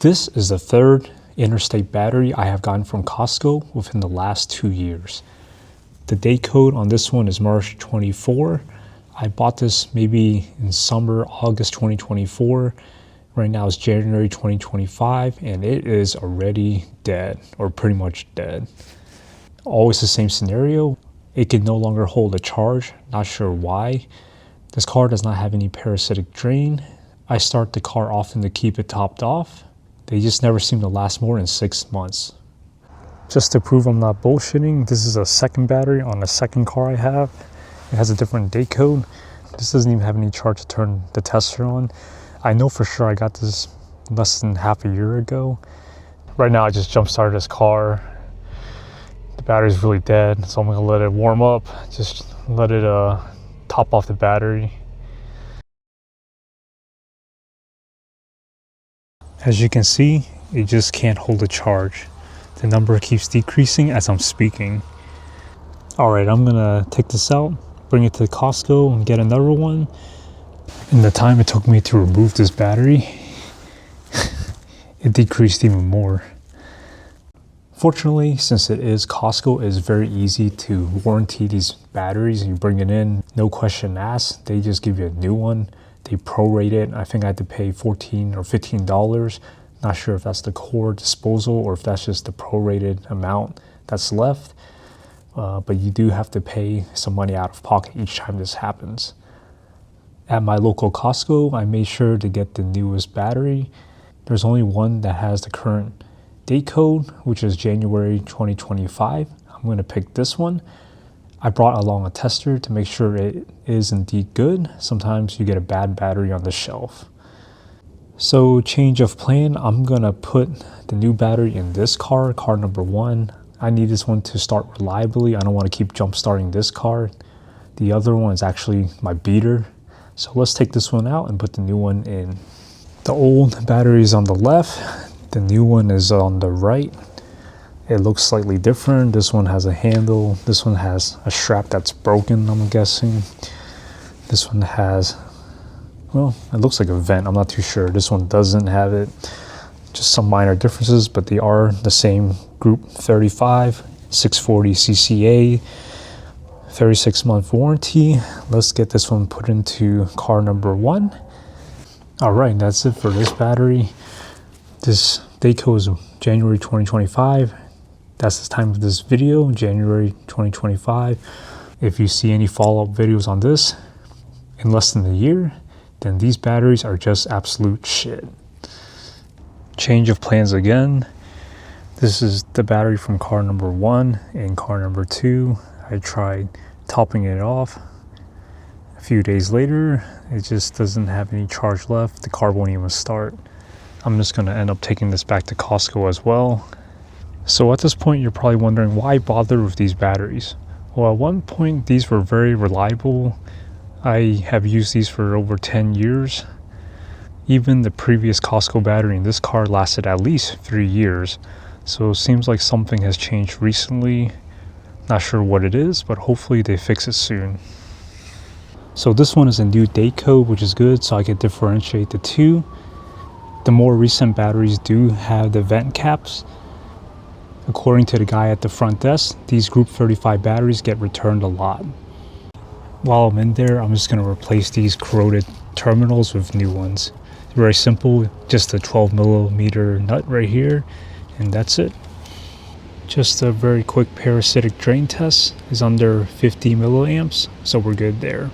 This is the third Interstate battery I have gotten from Costco within the last 2 years. The date code on this one is March 24. I bought this maybe in summer, August 2024. Right now it's January 2025 and it is already dead, or pretty much dead. Always the same scenario. It can no longer hold a charge, not sure why. This car does not have any parasitic drain. I start the car often to keep it topped off. They just never seem to last more than 6 months. Just to prove I'm not bullshitting, this is a second battery on a second car I have. It has a different date code. This doesn't even have any charge to turn the tester on. I know for sure I got this less than half a year ago. Right now I just jump started this car. The battery's really dead, so I'm gonna let it warm up. Just let it top off the battery. As you can see, it just can't hold a charge. The number keeps decreasing as I'm speaking. Alright, I'm gonna take this out, bring it to Costco and get another one. In the time it took me to remove this battery, it decreased even more. Fortunately, since it is Costco, it's very easy to warranty these batteries. You bring it in, no question asked. They just give you a new one. They prorate it. I think I had to pay $14 or $15. Not sure if that's the core disposal or if that's just the prorated amount that's left. But you do have to pay some money out of pocket each time this happens. At my local Costco, I made sure to get the newest battery. There's only one that has the current date code, which is January 2025. I'm going to pick this one. I brought along a tester to make sure it is indeed good. Sometimes you get a bad battery on the shelf. So change of plan, I'm going to put the new battery in this car, car number 1. I need this one to start reliably. I don't want to keep jump starting this car. The other one is actually my beater. So let's take this one out and put the new one in. The old battery is on the left. The new one is on the right. It looks slightly different. This one has a handle. This one has a strap that's broken, I'm guessing. This one has, well, it looks like a vent. I'm not too sure. This one doesn't have it. Just some minor differences, but they are the same group 35, 640 CCA, 36-month warranty. Let's get this one put into car number 1. All right, that's it for this battery. This date code is January 2025. That's the time of this video, January 2025. If you see any follow-up videos on this in less than a year, then these batteries are just absolute shit. Change of plans again. This is the battery from car number 1 and car number 2. I tried topping it off. A few days later, it just doesn't have any charge left. The car won't even start. I'm just going to end up taking this back to Costco as well. So at this point, you're probably wondering why bother with these batteries? Well, at one point, these were very reliable. I have used these for over 10 years. Even the previous Costco battery in this car lasted at least 3 years. So it seems like something has changed recently. Not sure what it is, but hopefully they fix it soon. So this one is a new date code, which is good, so I can differentiate the two. The more recent batteries do have the vent caps. According to the guy at the front desk, these Group 35 batteries get returned a lot. While I'm in there, I'm just going to replace these corroded terminals with new ones. Very simple, just a 12mm nut right here, and that's it. Just a very quick parasitic drain test is under 50 milliamps, so we're good there.